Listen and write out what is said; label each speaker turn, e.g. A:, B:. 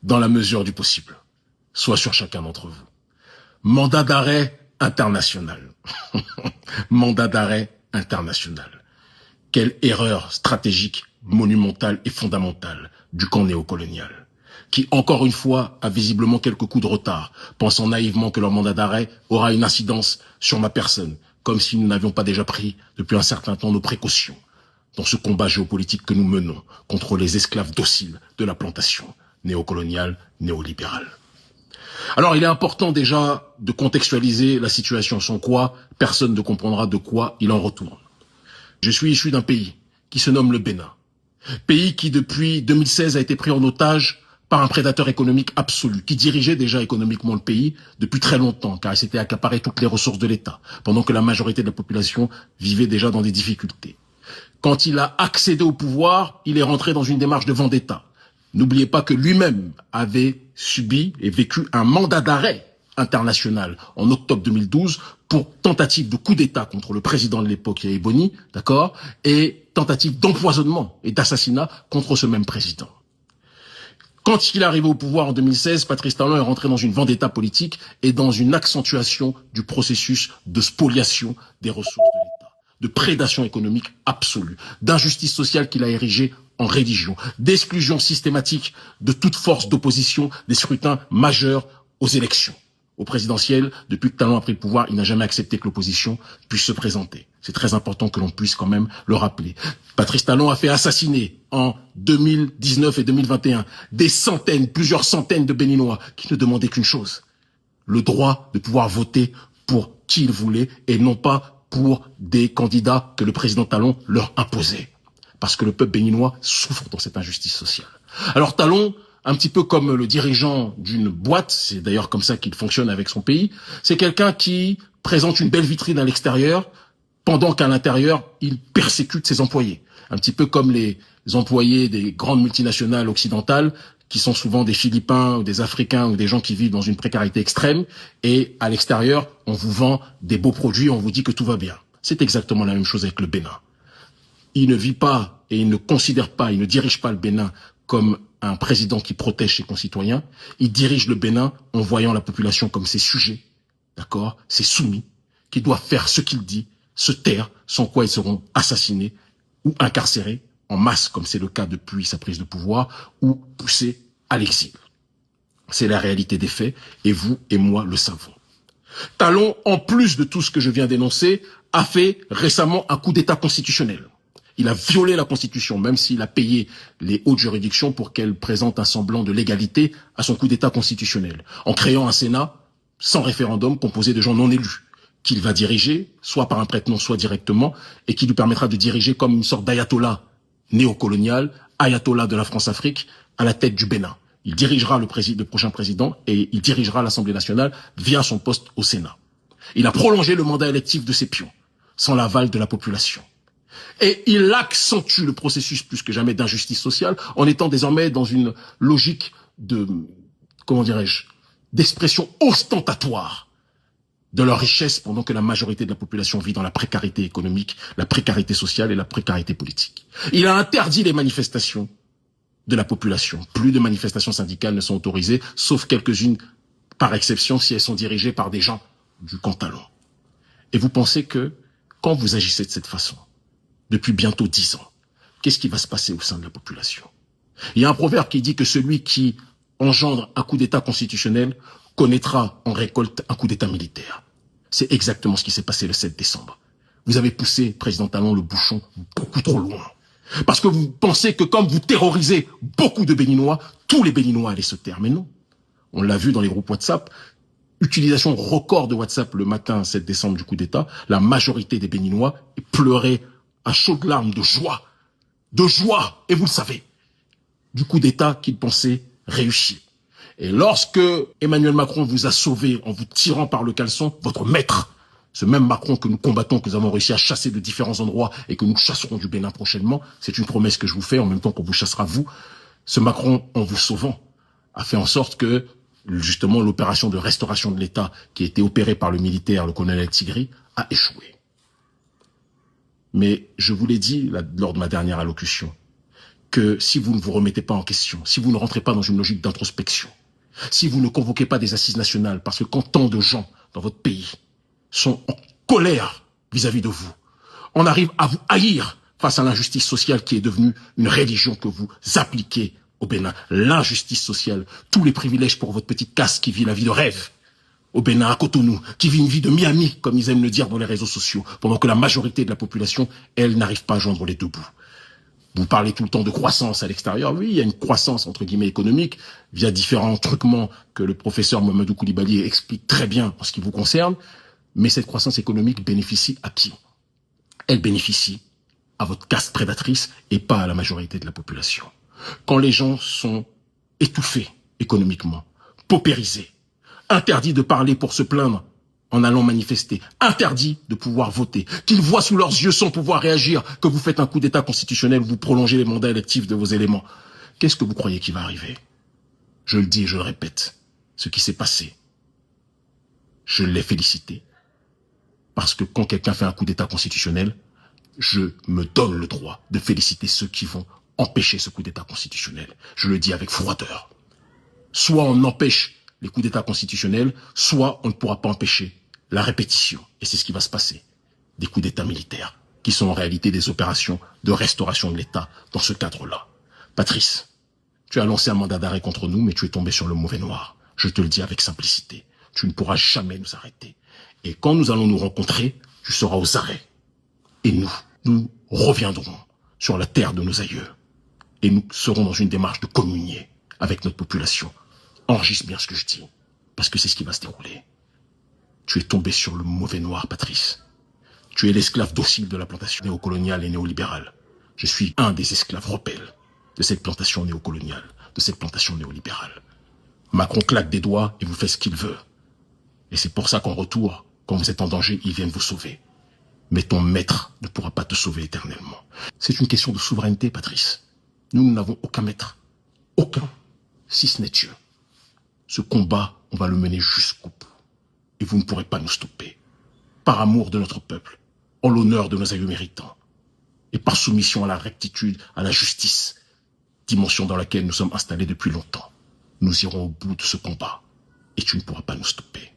A: dans la mesure du possible, soit sur chacun d'entre vous. Mandat d'arrêt international. Mandat d'arrêt international. Quelle erreur stratégique, monumentale et fondamentale du camp néocolonial, qui, encore une fois, a visiblement quelques coups de retard, pensant naïvement que leur mandat d'arrêt aura une incidence sur ma personne, comme si nous n'avions pas déjà pris, depuis un certain temps, nos précautions dans ce combat géopolitique que nous menons contre les esclaves dociles de la plantation néocoloniale, néolibérale. Alors, il est important déjà de contextualiser la situation, sans quoi personne ne comprendra de quoi il en retourne. Je suis issu d'un pays qui se nomme le Bénin. Pays qui, depuis 2016, a été pris en otage par un prédateur économique absolu, qui dirigeait déjà économiquement le pays depuis très longtemps, car il s'était accaparé toutes les ressources de l'État, pendant que la majorité de la population vivait déjà dans des difficultés. Quand il a accédé au pouvoir, il est rentré dans une démarche de vendetta. N'oubliez pas que lui-même avait subi et vécu un mandat d'arrêt international en octobre 2012 pour tentative de coup d'État contre le président de l'époque, Yahya Boni, d'accord, et tentative d'empoisonnement et d'assassinat contre ce même président. Quand il est arrivé au pouvoir en 2016, Patrice Talon est rentré dans une vendetta politique et dans une accentuation du processus de spoliation des ressources de l'État, de prédation économique absolue, d'injustice sociale qu'il a érigée en religion, d'exclusion systématique de toute force d'opposition des scrutins majeurs aux élections. Au présidentiel, depuis que Talon a pris le pouvoir, il n'a jamais accepté que l'opposition puisse se présenter. C'est très important que l'on puisse quand même le rappeler. Patrice Talon a fait assassiner en 2019 et 2021 des centaines, plusieurs centaines de Béninois qui ne demandaient qu'une chose, le droit de pouvoir voter pour qui ils voulaient et non pas pour des candidats que le président Talon leur imposait. Parce que le peuple béninois souffre dans cette injustice sociale. Alors Talon, un petit peu comme le dirigeant d'une boîte, c'est d'ailleurs comme ça qu'il fonctionne avec son pays, c'est quelqu'un qui présente une belle vitrine à l'extérieur, pendant qu'à l'intérieur, il persécute ses employés. Un petit peu comme les employés des grandes multinationales occidentales, qui sont souvent des Philippins ou des Africains ou des gens qui vivent dans une précarité extrême, et à l'extérieur, on vous vend des beaux produits, on vous dit que tout va bien. C'est exactement la même chose avec le Bénin. Il ne vit pas et il ne considère pas, il ne dirige pas le Bénin comme un président qui protège ses concitoyens. Il dirige le Bénin en voyant la population comme ses sujets, d'accord, ses soumis, qui doivent faire ce qu'il dit, se taire, sans quoi ils seront assassinés ou incarcérés en masse, comme c'est le cas depuis sa prise de pouvoir, ou poussés à l'exil. C'est la réalité des faits, et vous et moi le savons. Talon, en plus de tout ce que je viens d'énoncer, a fait récemment un coup d'État constitutionnel. Il a violé la Constitution, même s'il a payé les hautes juridictions pour qu'elles présentent un semblant de légalité à son coup d'État constitutionnel, en créant un Sénat sans référendum composé de gens non élus, qu'il va diriger, soit par un prête-nom, soit directement, et qui lui permettra de diriger comme une sorte d'ayatollah néocolonial, ayatollah de la France-Afrique, à la tête du Bénin. Il dirigera le prochain président et il dirigera l'Assemblée nationale via son poste au Sénat. Il a prolongé le mandat électif de ses pions, sans l'aval de la population. Et il accentue le processus plus que jamais d'injustice sociale en étant désormais dans une logique de, comment dirais-je, d'expression ostentatoire de leur richesse pendant que la majorité de la population vit dans la précarité économique, la précarité sociale et la précarité politique. Il a interdit les manifestations de la population. Plus de manifestations syndicales ne sont autorisées, sauf quelques-unes par exception si elles sont dirigées par des gens du camp Talon. Et vous pensez que quand vous agissez de cette façon, depuis bientôt 10 ans, qu'est-ce qui va se passer au sein de la population? Il y a un proverbe qui dit que celui qui engendre un coup d'État constitutionnel connaîtra en récolte un coup d'État militaire. C'est exactement ce qui s'est passé le 7 décembre. Vous avez poussé, président Talon, le bouchon beaucoup trop loin. Parce que vous pensez que comme vous terrorisez beaucoup de Béninois, tous les Béninois allaient se taire. Mais non. On l'a vu dans les groupes WhatsApp. Utilisation record de WhatsApp le matin 7 décembre du coup d'État. La majorité des Béninois pleuraient à chaudes larmes de joie. De joie, et vous le savez, du coup d'État qu'ils pensaient réussi. Et lorsque Emmanuel Macron vous a sauvé en vous tirant par le caleçon, votre maître, ce même Macron que nous combattons, que nous avons réussi à chasser de différents endroits et que nous chasserons du Bénin prochainement, c'est une promesse que je vous fais en même temps qu'on vous chassera vous, ce Macron, en vous sauvant, a fait en sorte que, justement, l'opération de restauration de l'État qui a été opérée par le militaire, le colonel Tigri, a échoué. Mais je vous l'ai dit lors de ma dernière allocution, que si vous ne vous remettez pas en question, si vous ne rentrez pas dans une logique d'introspection, si vous ne convoquez pas des assises nationales, parce que quand tant de gens dans votre pays sont en colère vis-à-vis de vous, on arrive à vous haïr face à l'injustice sociale qui est devenue une religion que vous appliquez au Bénin. L'injustice sociale, tous les privilèges pour votre petite casse qui vit la vie de rêve au Bénin, à Cotonou, qui vit une vie de Miami, comme ils aiment le dire dans les réseaux sociaux, pendant que la majorité de la population, elle, n'arrive pas à joindre les deux bouts. Vous parlez tout le temps de croissance à l'extérieur. Oui, il y a une croissance, entre guillemets, économique, via différents truquements que le professeur Mamadou Koulibaly explique très bien en ce qui vous concerne. Mais cette croissance économique bénéficie à qui? Elle bénéficie à votre caste prédatrice et pas à la majorité de la population. Quand les gens sont étouffés économiquement, paupérisés, interdits de parler pour se plaindre en allant manifester, interdits de pouvoir voter, qu'ils voient sous leurs yeux sans pouvoir réagir que vous faites un coup d'état constitutionnel, vous prolongez les mandats électifs de vos éléments. Qu'est-ce que vous croyez qui va arriver? Je le dis et je le répète, ce qui s'est passé, je l'ai félicité. Parce que quand quelqu'un fait un coup d'état constitutionnel, je me donne le droit de féliciter ceux qui vont empêcher ce coup d'état constitutionnel. Je le dis avec froideur. Soit on empêche les coups d'état constitutionnels, soit on ne pourra pas empêcher la répétition. Et c'est ce qui va se passer. Des coups d'état militaires, qui sont en réalité des opérations de restauration de l'État dans ce cadre-là. Patrice, tu as lancé un mandat d'arrêt contre nous, mais tu es tombé sur le mauvais noir. Je te le dis avec simplicité. Tu ne pourras jamais nous arrêter. Et quand nous allons nous rencontrer, tu seras aux arrêts. Et nous reviendrons sur la terre de nos aïeux. Et nous serons dans une démarche de communier avec notre population. Enregistre bien ce que je dis, parce que c'est ce qui va se dérouler. Tu es tombé sur le mauvais noir, Patrice. Tu es l'esclave docile de la plantation néocoloniale et néolibérale. Je suis un des esclaves rebelles de cette plantation néocoloniale, de cette plantation néolibérale. Macron claque des doigts et vous fait ce qu'il veut. Et c'est pour ça qu'en retour, quand vous êtes en danger, ils viennent vous sauver. Mais ton maître ne pourra pas te sauver éternellement. C'est une question de souveraineté, Patrice. Nous n'avons aucun maître. Aucun. Si ce n'est Dieu. Ce combat, on va le mener jusqu'au bout. Et vous ne pourrez pas nous stopper. Par amour de notre peuple, en l'honneur de nos aïeux méritants, et par soumission à la rectitude, à la justice, dimension dans laquelle nous sommes installés depuis longtemps. Nous irons au bout de ce combat, et tu ne pourras pas nous stopper.